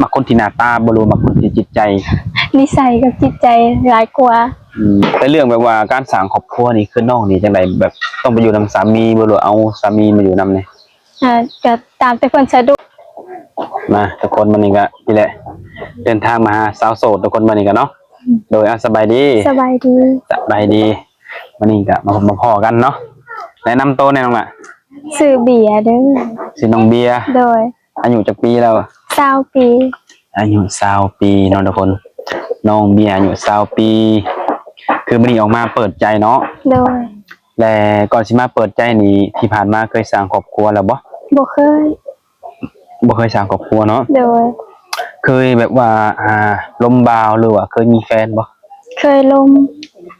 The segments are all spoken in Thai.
มักคนที่หน้าตาบ่รู้มักคนที่จิตใจนิสัยกับจิตใจหลายกว่าแต่เรื่องแบบว่าการสร้างครอบครัวนี่คือน้องนี่จังไดแบบต้องไปอยู่นำสามีบ่หรือเอาสามีมาอยู่นำเนี่ยก็ตามแต่เพิ่นสะดวกมาทุกคนมื้อนี้ก็นี่แหละเดินทางมาหาสาวโสดทุกคนมื้อนี้ก็เนาะโดยสบายดีสบายดีมื้อนี้ก็มาพ้อกันเนาะแนะนำตัวแน่น้องล่ะชื่อเบียร์เด้อชื่อน้องเบียร์โดยอายุจักปีแล้ว20 ปีอายุ20 ปีเนาะทุกคนน้องเบียร์อายุ20 ปีคือมื้อนี้ออกมาเปิดใจเนาะโดยและก่อนสิมาเปิดใจนี่ที่ผ่านมาเคยสร้างครอบครัวแล้วบ่เคยสร้างครอบครัวเนาะโดยเคยแบบว่าล้มบ่าวหรือว่าเคยมีแฟนบ่เคยลม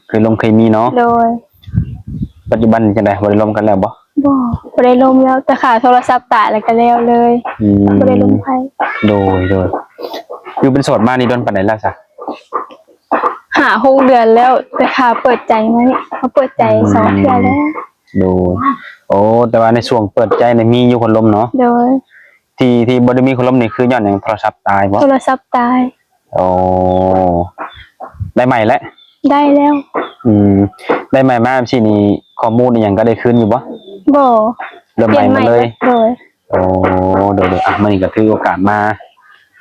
เคยมีเนาะโดยปัจจุบันจังได๋บ่ได้ล้มกันแล้วบ่ได้ลมแล้วแต่ขาโทรศัพท์ตายแล้วก็แล้วเลยบ่ได้ลมไผโดยอยู่เป็นโสดมานี่โดนปานใดแล้วซะ6 เดือนแล้วแต่ขาเปิดใจมานี่เขาเปิดใจ2 เทื่อแล้วโดยโอ้แต่ว่าในช่วงเปิดใจนี่มีอยู่คนล้มเนาะโดยที่บ่ได้มีคนล้มนี่คือย้อนหยังโทรศัพท์ตายบ่โทรศัพท์ตายโอ้ได้ใหม่แล้วได้แล้วได้ใหม่มาสินี่ข้อมูลอีหยังก็ได้คืนอยู่บ่เริ่มใหม่หมดเลยโดยโอ้โดยมื้อนี้ก็ถือโอกาสมา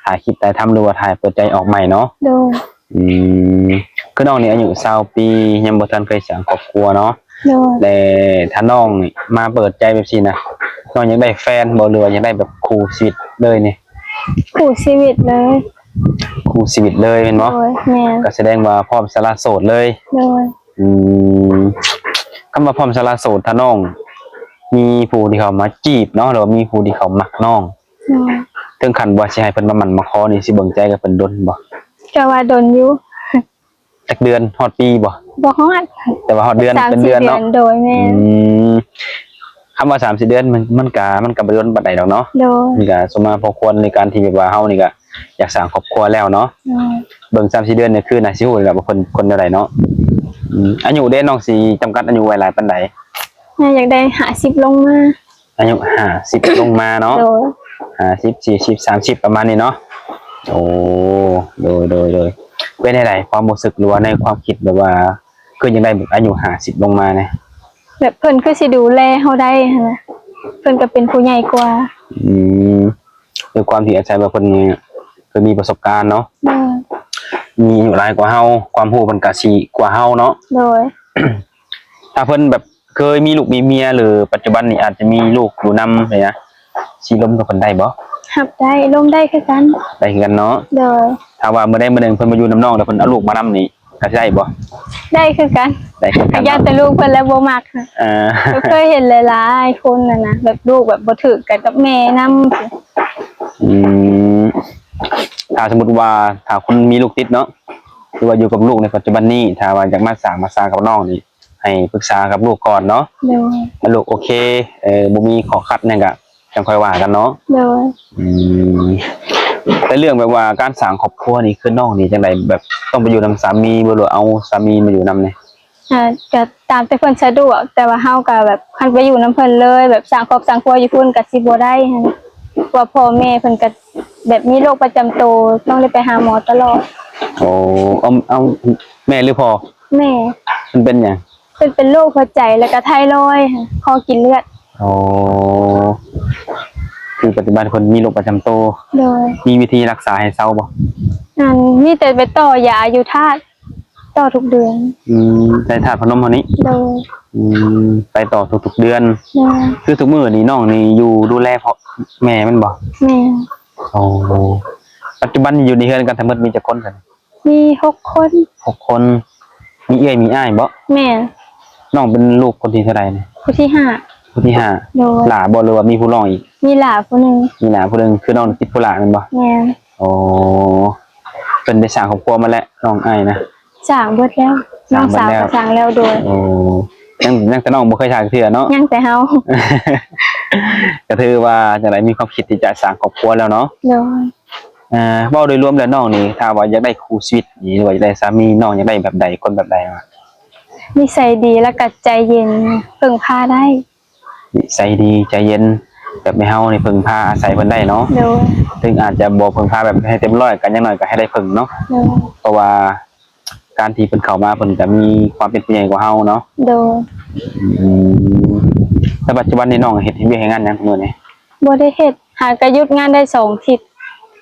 ถ่ายคลิปแต่ทำหรือว่าถ่ายเปิดใจออกใหม่เนาะโดยคือน้องนี่อายุ20 ปียังบ่ทันเคยสร้างครอบครัวเนาะแต่ถ้าน้องนี่มาเปิดใจแบบนี้นะน้องอยากได้แฟนบ่หรือว่าอยากได้แบบคู่ชีวิตเลยนี่คู่ชีวิตเลยแม่นบ่ก็แสดงว่าพร้อมสละโสดเลยคำว่าพร้อมสละโสดถ้าน้องมีผู้ที่เขามาจีบเนาะหรือว่ามีผู้ที่เขามักน้องถึงขั้นว่าสิให้เพิ่นมาหมั่นมาขอนี่สิเบิ่งใจกับเพิ่นดนบ่ก็ว่าดนอยู่จักเดือนฮอดปีบ่ฮอดแต่ว่าฮอดเดือนเป็นเดือนเนาะโดยแม่คำว่า30 เดือนมันก็บ่ดนปานใดดอกเนาะนี่ก็สมมาพอควรในการที่แบบว่าเฮานี่ก็อยากสร้างครอบครัวแล้วเนาะเบิ่ง30 เดือนนี่คือน่าสิฮู้แล้วว่าคนใดเนาะอายุเด้น้องสิจำกัดอายุไว้หลายปานใดอยากได้50ลงมาอายุ50ลงมาเนาะ50 40 30ประมาณนี้เนาะโอ้โดยเป็นได้ความรู้สึกหรือว่าในความคิดแบบว่าคือยังได้แบบอายุ50ลงมาเนี่ยแบบเพิ่นคือสิดูแลเฮาได้หั่นน่ะเพิ่นก็เป็นผู้ใหญ่กว่าด้วยความที่อาจารย์ว่าเพิ่นเคยมีประสบการณ์เนาะมีอยู่หลายกว่าเฮาความรู้เพิ่นก็สิกว่าเฮาเนาะโดยถ้าเพิ่นแบบเคยมีลูกมีเมียหรือปัจจุบันนี่อาจจะมีลูกอยู่นำเลยนะสิล้มกับเพิ่นได้บ่ครับได้ล้มได้คือกันเนาะโดยถ้าว่ามื้อใดมื้อหนึ่งเพิ่นมาอยู่นำน้องแล้วเพิ่นเอาลูกมานำนี่ก็สิได้บ่ได้คือกันอยากแต่ลูกเพิ่นแล้วบ่มักเคยเห็นหลายๆคนน่ะนะแบบลูกแบบบ่ถูกกันกับแม่นำถ้าสมมุติว่าถ้าคุณมีลูกติดเนาะหรือว่าอยู่กับลูกในปัจจุบันนี้ถ้าว่าอยากมาสร้างกับน้องนี่ให้ปรึกษากับลูกก่อนเนาะถ้าลูกโอเคบ่มีข้อขัดหยังก็จังค่อยว่ากันเนาะแต่เรื่องแบบว่าการสร้างครอบครัวนี่คือน้องนี่จังไดแบบต้องไปอยู่นำสามีบ่หรือเอาสามีมาอยู่นำเนี่ยก็ตามแต่เพิ่นสะดวกแต่ว่าเฮาก็แบบคันไปอยู่นำเพิ่นเลยแบบสร้างครอบครัวอยู่พุ่นก็สิบ่ได้หั่นว่าพ่อแม่เพิ่นก็แบบมีโรคประจำตัวต้องได้ไปหาหมอตลอดโอ้เอาแม่หรือพ่อแม่มันเป็นหยังเป็นโรคหัวใจแล้วก็ไทรอยด์คอกินเลือดอ๋อคือปัจจุบันคนมีโรคประจำตัวมีวิธีรักษาให้เศร้าบ่มีแต่ไปต่อยาอยู่ธาตุต่อทุกเดือนใช้ธาตุพนมเท่านี้ไปต่อทุกเดือนคือทุกมื้อนี่น้องนี่อยู่ดูแลพ่อแม่มันบ่แม่โอ้ปัจจุบันอยู่ในเฮือนกันทั้งหมดมีจักคนกันมี6 คนมีเอื้อยมีอ้ายบ่แม่น้องเป็นลูกคนที่เท่าใดเนี่ยคนที่5หลาบ่หรือว่ามีผู้รองอีกมีหลาผู้นึงคือน้องติดผู้หลาแม่นบ่แม่โอ้เป็นได้สร้างครอบครัวมาแล้วน้องอ้ายนะสร้างเบิดแล้วน้องสาวก็สร้างแล้วโดยโอ้ยังแต่น้องบ่เคยสร้างเทื่อเนาะยังแต่เฮาก็ถือว่าจังได๋มีความคิดที่จะสร้างครอบครัวแล้วเนาะเว้าโดยรวมแล้วน้องนี่ถ้าว่าอยากได้คู่ชีวิตหรือว่าอยากได้สามีน้องอยากได้แบบใดคนแบบใดนิสัยดีแล้วก็ใจเย็นพึ่งพาได้นิสัยดีใจเย็น แบบไม่เฮานี่พึ่งพาอาศัยเพิ่นได้เนาะ โดย ถึงอาจจะบ่พึ่งพาแบบให้เต็มร้อยกันอย่างน้อยก็ให้ได้พึ่งเนาะ โดย เพราะว่าการที่เพิ่นเข้ามาเพิ่นก็มีความเป็นผู้ใหญ่กว่าเฮาเนาะ โดย อืมแต่ปัจจุบันนี้น้องเฮ็ดเวียกเฮ็ดงานหยังมื้อนี้ บ่ได้เฮ็ดหากระยุดงานได้2 ทิศ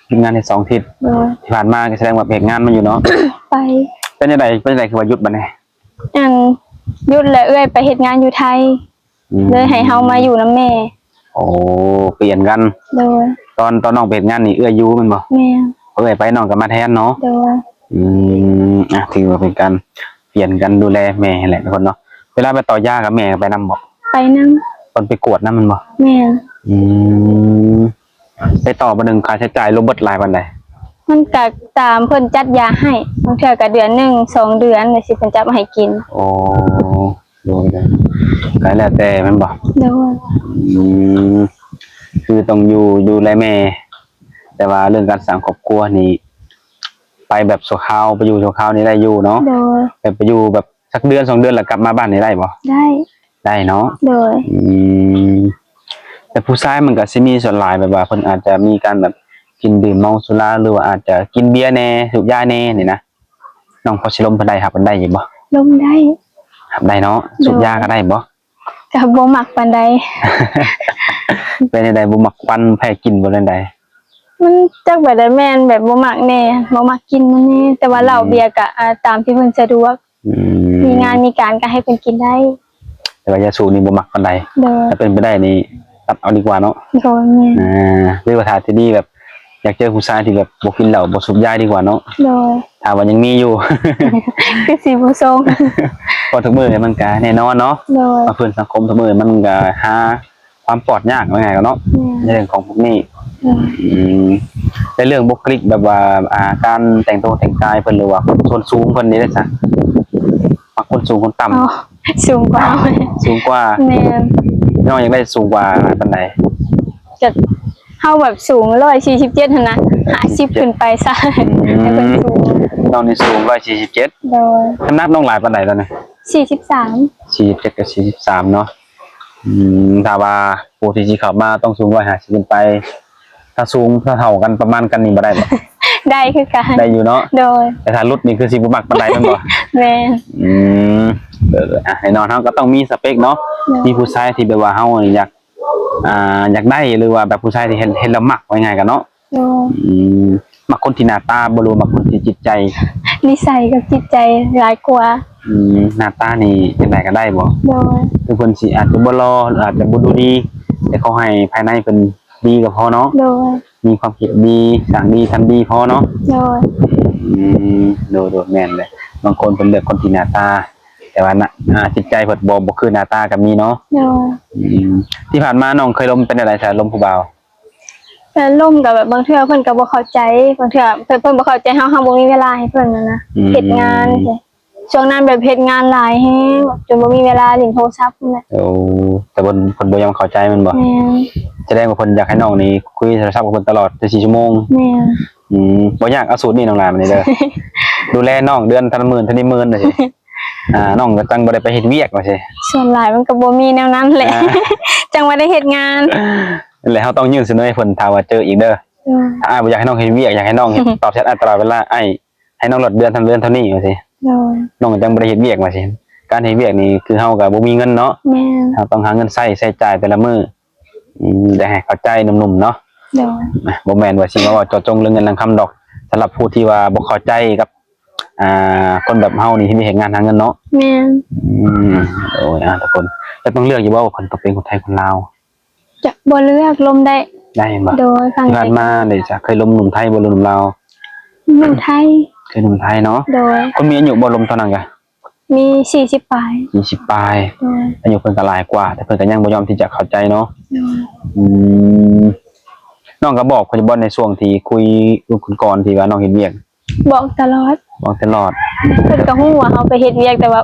เฮ็ดงานได้2ทิศ โดย ที่ผ่านมาก็แสดงว่าเฮ็ดงานมาอยู่เนาะ ไป เป็นจังไดคือว่าหยุดบัดนี้ อันหยุดแล้วเอื้อยไปเฮ็ดงานอยู่ไทยเลยให้เฮามาอยู่นำแม่ โอ้เปลี่ยนกัน โดย ตอนน้องไปเฮ็ดงานนี่เอื้ออยู่แม่นบ่ แม่ เอ้ยไปน้องก็มาแทนเนาะ โดย ถือว่าเป็นการเปลี่ยนกันดูแลแม่แหละทุกคนเนาะเวลาไปต่อยากับแม่ไปนำบ่ ไปนำ ตอนไปกวดนำมันบ่ แม่ อืมไปต่อบ่นึงค่าใช้จ่ายรวมเบิดหลายปานใด มันก็ตามเพิ่นจัดยาให้บางเทื่อก็เดือนหนึง2 เดือนเลยสิเพิ่นจัดมาให้กิน โอ้ดูเลยก็แล้วแต่มันบ่ โดย อืมคือต้องอยู่ดูแลแม่ แต่ว่าเรื่องการสร้างครอบครัวนี่ไปแบบชั่วคราวไปอยู่ชั่วคราวนี่ได้อยู่เนาะ โดย แบบไปอยู่แบบสักเดือน2 เดือนแล้วกลับมาบ้านนี่ได้บ่ ได้ ได้เนาะ โดย แต่ผู้ชายมันก็สิมีส่วนหลายแบบว่าเพิ่นอาจจะมีการแบบกินดื่มเมาสุราหรือว่าอาจจะกินเบียร์แน่สูบยาแน่นี่นะน้องพอสิลมเพิ่นได้ครับเพิ่นได้อยู่บ่ ลมได้ ครับได้เนาะสูบยาก็ได้บ่ ก็บ่มักปานใด เป็นจังไดบ่มักควันแพ้กินบ่จังได มันจักแบบใดแม่นแบบบ่มักแน่บ่มักกินมันแน่แต่ว่าเหล้าเบียร์ก็ตามที่เพิ่นสะดวก อื มีงานมีการก็ให้เพิ่นกินได้ แต่ว่ายาสูบนี่บ่มักปานใด โดย ถ้าเป็นไปได้นี่ตัดเอาดีกว่าเนาะ โดยแม่ หรือว่าถ้าที่นี่แบบอยากเจอผู้ชายที่แบบบ่กินเหล้าบ่สูบยาดีกว่าเนาะ โดย ถ้าว่ายังมีอยู่ คือสิบ่ทรง พอทุกมื้อนี่มันก็แน่นอนเนาะ โดย มาเพื่อนสังคมทุกมื้อมันก็หาความปลอดยากว่าไงกันเนาะ ใน แม่ เรื่องของพวกนี้ โดย ในเรื่องบุคลิกแบบว่าการแต่งตัวแต่งกายเพิ่นหรือว่าส่วนสูงเพิ่นนี่ได้ซะมักคนสูงคนต่ำ เอาสูงกว่า สูงกว่า แม่น น้องอยากได้สูงกว่าหลายปานใด จะเฮาแบบสูง147หั่นนะ50ขึ้นไปซะให้เพิ่นสูง น้องนี่สูง147โดย น้ำหนักน้องหลายปานใดตอนนี้ 43 47กับ43เนาะถ้าว่าผู้ที่สิเข้ามาต้องสูง150ขึ้นไป ถ้าสูงถ้าเท่ากันประมาณกันนี่บ่ได้บ่ ได้คือกัน ได้อยู่เนาะ โดย แต่ถ้ารุดนี่คือสิบ่มักปานใดแม่นบ่ แม่น แน่นอนเฮาก็ต้องมีสเปคเนาะมีผู้ชายที่แบบว่าเฮาอยากอยากได้หรือว่าแบบผู้ชายที่เห็นแล้วมักว่าง่ายกันเนาะ โดย มักคนที่หน้าตาบ่รู้มักคนที่จิตใจ นิสัยกับจิตใจหลายกว่า หน้าตานี่จังไดก็ได้บ่ โดย คือเพิ่นสิอาจจะบ่หล่อหรืออาจจะบ่ดูดี แต่เขาให้ภายในเพิ่นดีก็พอเนาะ โดย มีความคิดดีสร้างดีทำดีพอเนาะ โดย โดดแม่นเลยบางคนเพิ่นเลือกคนที่หน้าตา แต่ว่าจิตใจเพิ่นบ่คือหน้าตาก็มีเนาะ โดย ที่ผ่านมาน้องเคยล้มเป็นอะไรซะล้มผู้บ่าว แต่ล่มกับแบบบางเทื่อเพิ่นก็บ่เข้าใจบางเทื่อเพิ่นบ่เข้าใจเฮาบ่มีเวลาให้เพิ่นนะเฮ็ดงานจังซี่ช่วงนั้นแบบเฮ็ดงานหลายแฮงจนบ่มีเวลาเล่นโทรศัพท์นั่นแหละ โอ้แต่เพิ่นบ่ยอมเข้าใจมันบ่ แม่น แสดงว่าเพิ่นอยากให้น้องนี่คุยโทรศัพท์กับเพิ่นตลอด24ชั่วโมง แม่น บ่อยากเอาสูตรนี้น้องหลานมานี่เด้อ ดูแลน้องเดือนเท่าละหมื่นเท่านี้หมื่นว่าซี่น้องก็จังบ่ได้ไปเฮ็ดเวียกว่าซี่ ส่วนหลายมันก็บ่มีแนวนั้นแหละ จังว่าได้เฮ็ดงาน นั่นแหละเฮาต้องยื่นเสนอให้เพิ่นถ้าว่าเจออีกเด้อถ้าอ้ายบ่อยากให้น้องเฮ็ดเวียกอยากให้น้องเฮ็ดตอบแชทอ้ายตลอดเวลาอ้ายให้น้องลดเดือนเท่านี้ว่าซี่ โดย น้องก็จังบ่ได้เฮ็ดเวียกว่าซี่การเฮ็ดเวียกนี่คือเฮาก็บ่มีเงินเนาะ แม่น เราต้องหาเงินใช้จ่ายแต่ละมื้อได้ให้เข้าใจหนุ่มๆเนาะ โดย บ่แม่นว่าสิมาว่าเจาะจงเรื่องเงินเรื่องคำดอกสำหรับผู้ที่ว่าบ่เข้าใจกับคนแบบเฮานี่ที่มีเหตุงานหาเงินเนาะ แม่น โอ้ยทุกคนจะต้องเลือกอยู่ว่าคนต้องเป็นคนไทยคนลาว จะบ่เลือกลมได้ ได้บ่ โดยฟัง ที่ผ่านมาได้จะเคยลมหนุ่มไทยบ่ลมหนุ่มลาว หนุ่มไทย เคยหนุ่มไทยเนาะ โดย คนมีอายุบ่ลมเท่านั้นกะ มี40ปลาย 20ปลาย โดย อายุเพิ่นก็หลายกว่า แต่เพิ่นก็ยังบ่ยอมที่จะเข้าใจเนาะ โดย อืมน้องก็บอกเพิ่นบ่ในช่วงที่คุยกับคุณก่อนที่ว่าน้องเฮ็ดเวียก บอกตลอด บอกตลอด เพิ่นก็ฮู้ว่าเฮาไปเฮ็ดเวียกแต่ว่า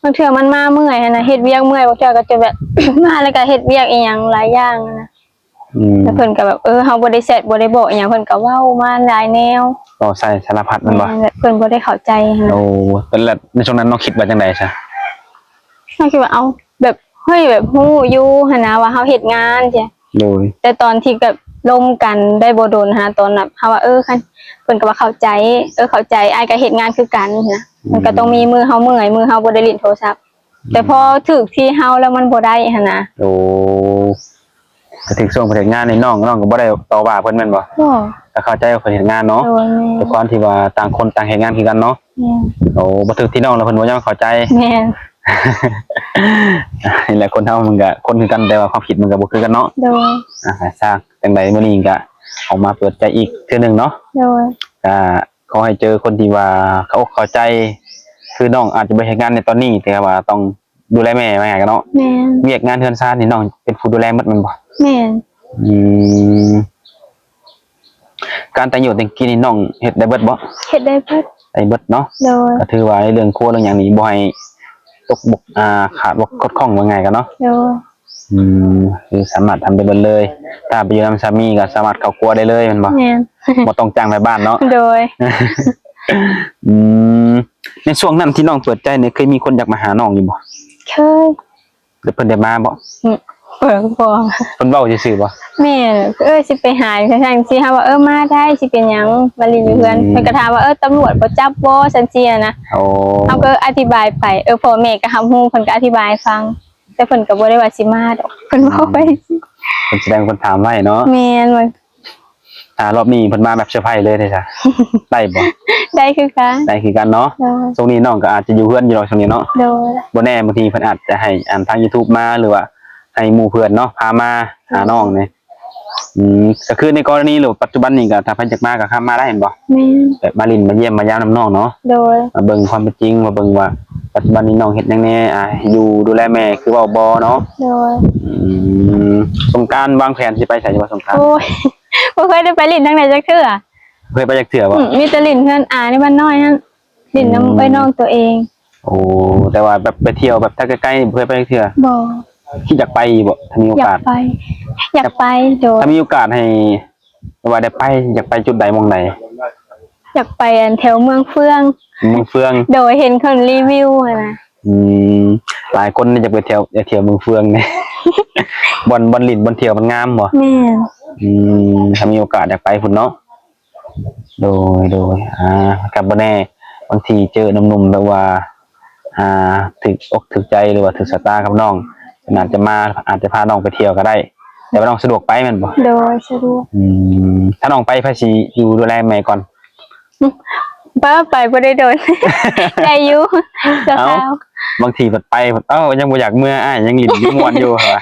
บางเทื่อมันมาเมื่อยหั้นนะเฮ็ดเวียกเมื่อยบางเทื่อก็จะแบบ มาแล้วก็เฮ็ดเวียกอีหยังหลายอย่างหั้นนะแล้วเพิ่นก็แบบเฮาบ่ได้แซดบ่ได้บอกอีหยังเพิ่นก็เว้ามาหลายแนว ก็ใส่สารพัดมันบ่ แบบเพิ่นบ่ได้เข้าใจหั้นนะ โอ้เป็นแล้วในช่วงนั้นน้องคิดว่าจังได๋ซะ เฮาคิดว่าเอาแบบเฮ้ยแบบฮู้อยู่หั้นนะว่าเฮาเฮ็ดงานจ้ะ โดย แต่ตอนที่แบบล่มกันได้บ่โดนหาตอนแบบเฮาว่าคันเพิ่นก็ว่าเข้าใจเข้าใจอ้ายก็เฮ็ดงานคือกันนะมันก็ต้องมีมือเฮาเมื่อยมือเฮาบ่ได้เล่นโทรศัพท์แต่พอถึกที่เฮาแล้วมันบ่ได้หั่นนะ โอ้ก็ถึงช่วงเฮ็ดงานนี่น้องก็บ่ได้ต่อว่าเพิ่นแม่นบ่ บ่ ก็เข้าใจว่าเพิ่นเฮ็ดงานเนาะ โดย แต่ความที่ว่าต่างคนต่างเฮ็ดงานคือกันเนาะ แม่น โอ้บ่ถึกที่น้องแล้วเพิ่นบ่ยังเข้าใจ แม่น นี่แหละคนเฮามันก็คนคือกันแต่ว่าความคิดมันก็บ่คือกันเนาะ โดย สร้างจังไดมื้อนี้ก็ออกมาเปิดใจอีกเทื่อนึงเนาะ โดย ก็ขอให้เจอคนที่ว่าเขาอกเข้าใจ คือน้องอาจจะบ่เฮ็ดงานในตอนนี้แต่ว่าต้องดูแลแม่ว่าไงกันเนาะ แม่น เวียกงานเฮือนซ่านนี่น้องเป็นผู้ดูแลหมดแม่นบ่ แม่น อืมการแต่งอยู่แต่งกินนี่น้องเฮ็ดได้เบิดบ่ เฮ็ดได้เบิด ได้เบิดเนาะ โดย ก็ถือว่าในเรื่องครัวเรื่องหยังนี่บ่ให้ตกบกขาดบกคดข้องว่าไงกันเนาะ โดย คือสามารถทำได้เบิดเลยถ้าไปอยู่นำสามีก็สามารถเข้าครัวได้เลยแม่นบ่ แม่น บ่ต้องจ้างแม่บ้านเนาะ โดย อืมในช่วงนั้นที่น้องเปิดใจเนี่ยเคยมีคนอยากมาหาน้องอยู่บ่ เคย หรือเพิ่นได้มาบ่ เปิดบ่ เพิ่นเว้าซื่อๆบ่ แม่สิไปหาจังซี่เฮาว่ามาได้สิเป็นหยังมาลินอยู่เพื่อนเพิ่นก็ถามว่าตำรวจบ่จับบ่ซั่นซี่นะ โอ้ เฮาก็อธิบายไปพ่อแม่ก็รับรู้เพิ่นก็อธิบายให้ฟัง แต่เพิ่นก็บ่ได้ว่าสิมาดอกเพิ่นบอกไป เพิ่นแสดงเพิ่นถามไว้เนาะ แม่นว่าร อบนี้เพิ่นมาแบบเซอร์ไพรส์เลยเด้จ้ะ ได้บ่ ได้คือกัน ได้คือกันเนาะ โดย ช่วงนี้น้องก็อาจจะอยู่เพื่อนอยู่ดอกช่วงนี้เนาะ โดย บ่แน่บางทีเพิ่นอาจจะให้ทาง YouTube มาหรือว่าให้หมู่เพื่อนเนาะพามาหาน้องนี่ก็คือในกรณีหรือปัจจุบันนี้ก็ถ้าเพิ่นอยากมาก็เข้ามาได้เห็นบ่ แม่น แบบมาลินมาเยี่ยมมายามน้ำน้องเนาะ โดย มาเบิ่งความเป็นจริงมาเบิ่งว่าปัจจุบันนี้น้องเฮ็ดหยังแน่อยู่ดูแลแม่คือเว้าบ่เนาะ โดย สงกรานต์วางแผนสิไปไสอยู่บ่สงกรานต์ โอ้ย บ่เคยได้ไปลินทางไหนจักเทื่อ เคยไปจักเทื่อบ่ มีแต่ลินเพื่อนในบ้านน้อยนั่นลินน้ำน้องตัวเอง โอ้แต่ว่าแบบไปเที่ยวแบบถ้าใกล้ๆนี่บ่เคยไปจักเทื่อ บ่ คิดอยากไปบ่ถ้ามีโอาย อยากก ส ไป อยากไปโดย ถ้ามีโอกาสให้ว่าได้ไปอยากไปจุดใดหม่องใด อยากไปแถวเมืองเฟือง เมืองเฟือง โดยเห็นคนรีวิวนะ หลายคนนี่จะไปเที่ยวเมืองเฟืองเนี่ย บอนลินบอนเที่ยวมันงามบ่ แม่ ถ้ามีโอกาสอยากไปพุ่นเนาะโดยกับบ่แน่บางทีเจอหนุ่มๆแบบว่าถึกอกถึกใจหรือว่าถึกสายตากับน้องอาจจะพาน้องไปเที่ยวก็ได้ แต่ว่าน้องสะดวกไปแม่นบ่ โดยสะดวก ถ้าน้องไปภาษีอยู่ดูแลแม่ก่อน ป้าไปบ่ได้โดน ได้อยู่เจ้าสาว บางทีแบบไปยังบ่อยากเมื่อยังหลินยังม่วนอยู่เหรอ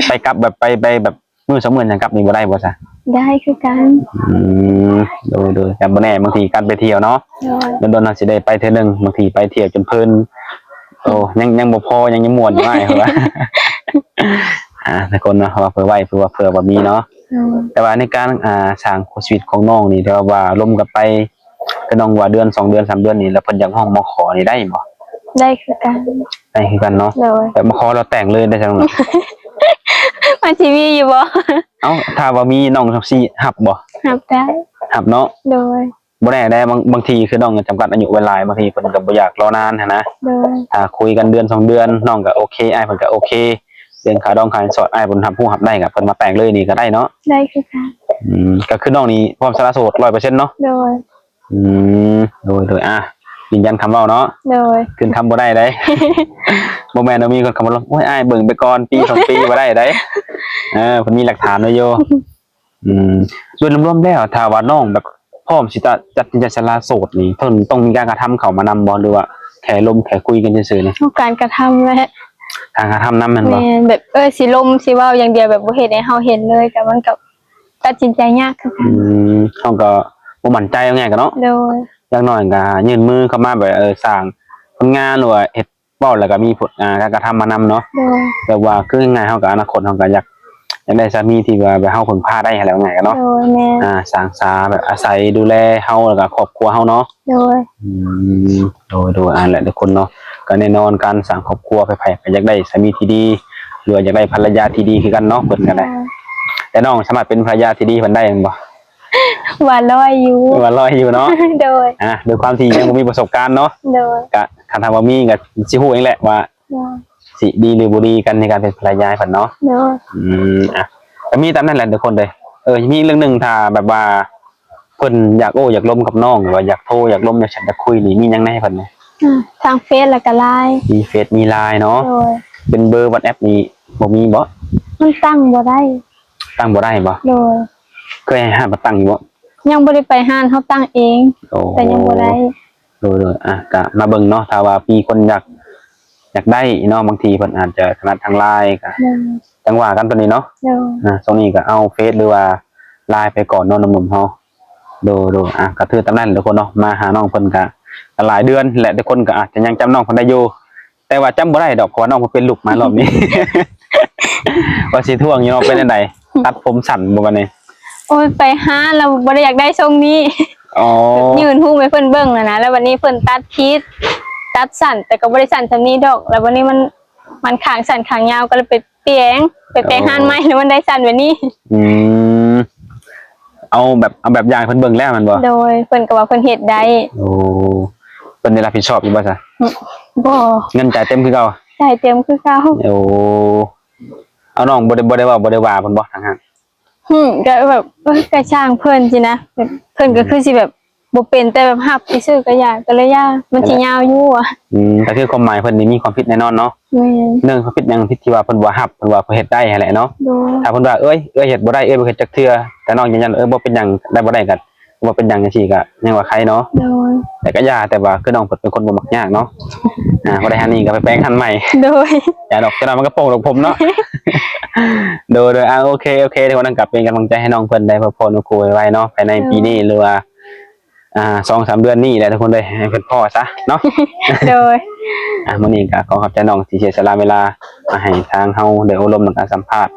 ไปกลับแบบไปแบบมื้อ2มื้อยังกลับนี่บ่ได้บ่ซะ ได้คือกัน โดยแต่บ่แน่บางทีการไปเที่ยวเนาะ โดย โดนๆสิได้ไปเทื่อนึงบางทีไปเที่ยวจนเพลินยังบ่พอยังม่วนอยู่อ้ายเหรอ ทุกคนเนาะว่าเผื่อไว้เผื่อบ่มีเนาะแต่ว่าในการสร้างชีวิตของน้องนี่แต่ว่าล้มกันไปก็น้องว่าเดือน2เดือน3เดือนนี่แล้วเพิ่นอยากห้องมาขอนี่ได้บ่ ได้คือกัน ได้คือกันเนาะ โดย แต่มาขอเราแต่งเลยได้จัง มาทีวีอยู่บ่ ถ้าว่ามีน้องสิรับบ่ รับได้ รับเนาะ โดย บ่แน่ได้บางทีคือน้องจำกัดอายุเวลาบางทีเพิ่นก็บ่อยากรอนานหันนะ โดย ถ้าคุยกันเดือน2เดือนน้องก็โอเคอ้ายเพิ่นก็โอเคเรื่องค่าดองค่าสอดอ้ายเพิ่นรับรับได้ก็เพิ่นมาแต่งเลยนี่ก็ได้เนาะ ได้คือกัน ก็คือน้องนี่พร้อมสละโสด 100% เนาะ โดย โดยยืนยันคำเว้าเนาะ โดย ขึ้นคำบ่ได้เด้ บ่แม่นว่ามีคนคำว่าโอ้ยอ้ายเบิ่งไปก่อนปี2ปีบ่ได้เด้เพิ่นมีหลักฐานไว้อยู่โดยรวมๆแล้วถ้าว่าน้องแบบพร้อมสิจัดสละโสดนี่เพิ่นต้องมีการกระทำเข้ามานำบ่หรือว่าแค่ลมแค่คุยกันซื่อๆนี่ ต้องการกระทำแหละ การกระทำนำแม่นบ่ แม่นแบบสิลมสิเว้าอย่างเดียวแบบบ่เฮ็ดให้เฮาเห็นเลยแต่มันก็ตัดสินใจยากคือกัน เฮาก็บ่มั่นใจเอาไงกันเนาะ โดย อย่างน้อยก็ยื่นมือเข้ามาแบบสร้างผลงานหรือว่าเฮ็ดเว้าแล้วก็มีผลการกระทำมานำเนาะ โดย แบบว่าคือง่ายๆเฮาก็อนาคตเฮาก็อยากได้สามีที่ว่าแบบเฮาพึ่งพาได้ให้แล้วไงกันเนาะ โดยแม่ สร้างสาแบบอาศัยดูแลเฮาแล้วก็ครอบครัวเฮาเนาะ โดย โดยแหละทุกคนเนาะก็แน่นอนการสร้างครอบครัวไผๆก็อยากได้สามีที่ดีหรือว่าอยากได้ภรรยาที่ดีคือกันเนาะเพิ่นก็ได้แต่น้องสามารถเป็นภรรยาที่ดีเพิ่นได้แม่นบ่ ว่าร้อยอยู่ ว่ารออยู่เนาะ โดย ด้วยความที่ยังบ่มีประสบการณ์เนาะ โดย ก็คันถามว่ามีก็สิฮู้เองแหละว่า สิดีหรือบ่ดีกันในการเป็นภรรยาเพิ่นเนาะ โดย อ่ะก็มีตามนั้นแหละทุกคนเลยมีเรื่องหนึงถ้าแบบว่าเพิ่นอยากโอ้อยากล้มกับน้องหรือว่าอยากโทรอยากล้มอยากแชทอยากคุยนี่มีหยังแหน่เพิ่นเนี่ย ทางเฟซแล้วก็ไลน์ มีเฟซมีไลน์เนาะ โดย เป็นเบอร์ WhatsApp นี่บ่มีบ่ มันตั้งบ่ได้ ตั้งบ่ได้บ่ โดย เคยให้หามาตั้งอยู่บ่ ยังบ่ได้ไปห้านเฮาตั้งเอง โอ้ แต่ยังบ่ได้ โดยอ่ะก็มาเบิ่งเนาะถ้าว่ามีคนอยากได้เนาะบางทีเพิ่นอาจจะถนัดทางไลน์ก็ โดย จังหวะกันตัวนี้เนาะ โดย ตรงนี้ก็เอาเฟซหรือว่าไลน์ไปก่อนเนาะหนุ่มๆเฮาดูก็ถือตามนั้นทุกคนเนาะมาหาน้องเพิ่นก็หลายเดือนและทุกคนก็อาจจะยังจำน้องเพิ่นได้อยู่แต่ว่าจำบ่ได้ดอกเพราะว่าน้องเพิ่นเป็นลูกมารอบนี้ ว่าสิท่วงอยู่เนาะเป็นจังไดตัดผมสั้นบ่บัดนี้ โอ้ยไปห้านแล้วบ่ได้อยากได้ทรงนี้ อ๋อ ยืนหูให้เพิ่นเบิ่งนะแล้ววันนี้เพิ่นตัดพีชตัดสั้นแต่ก็บ่ได้สั้นซำนี้ดอก แล้ววันนี้มันขางสั้นขางยาวก็เลยไปแปลงห้านใหม่แล้วมันได้สั้นแบบนี้ อืมเอาแบบอย่างเพิ่นเบิ่งแล้วแมันบ่ โดยเพิ่นก็ว่าเพิ่นเฮ็ดได้ โอ้เพิ่นได้รับผิดชอบอยู่บ่ซะ บ่ เงินจ่ายเต็มคือเก่า จ่ายเต็มคือเก่า โอ้เอาน้องบ่ได้ว่าเพิ่นบ่ทางนั้น ก็แบบก็ช่างเพิ่นสินะแบบเพิ่นก็คือสิแบบบ่เป็นแต่แบบฮับซื่อๆก็อยากก็เลยยากมันสิยาวอยู่อ่ะ แต่คือความหมายเพิ่นนี่มีความผิดแน่นอนเนาะ แม่น เรื่องความผิดหยังผิดที่ว่าเพิ่นบ่รับเพิ่นว่าเพิ่นเฮ็ดได้นั่นแหละเนาะ โดย ถ้าเพิ่นว่าเอ้ยเฮ็ดบ่ได้บ่เฮ็ดจักเทื่อแต่น้องยืนยันบ่เป็นหยังได้บ่ได้ก็บ่เป็นหยังจังซี่ก็ยังว่าใครเนาะ โดย แต่ก็อย่าแต่ว่าคือน้องเพิ่นเป็นคนบ่มักยากเนาะบ่ได้หันนี่ก็ไปแปลงหันใหม่ โดย อย่าดอกจะนอนมันก็โป่งดอกผมเนาะ โดยโอเคทุกคนกลับเป็นกำลังใจให้น้องเพิ่นได้พอพอนุคุยไว้เนาะภายในปีนี้หรือว่า2-3 เดือนนี้แหละทุกคนเลยให้เพิ่นพ่อซะเนาะ โดย มื้อนี้ก็ขอขอบใจน้องที่เสียสละเวลามาให้ทางเฮาได้อบรมในการสัมภาษณ์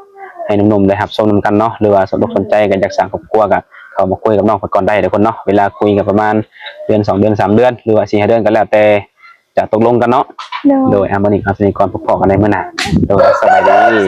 ให้หนุ่มๆได้รับชมนำกันเนาะหรือว่าสนใจกันอยากสร้างครอบครัวก็เข้ามาคุยกับน้องเพิ่นก่อนได้ทุกคนเนาะเวลาคุยกันประมาณเดือน2 เดือน 3 เดือนหรือว่า4-5 เดือนก็แล้วแต่จะตกลงกันเนาะ โดย โดยมื้อนี้ครับสนิทก่อนพบกันในมื้อหน้าโดยสบายดี สบายดี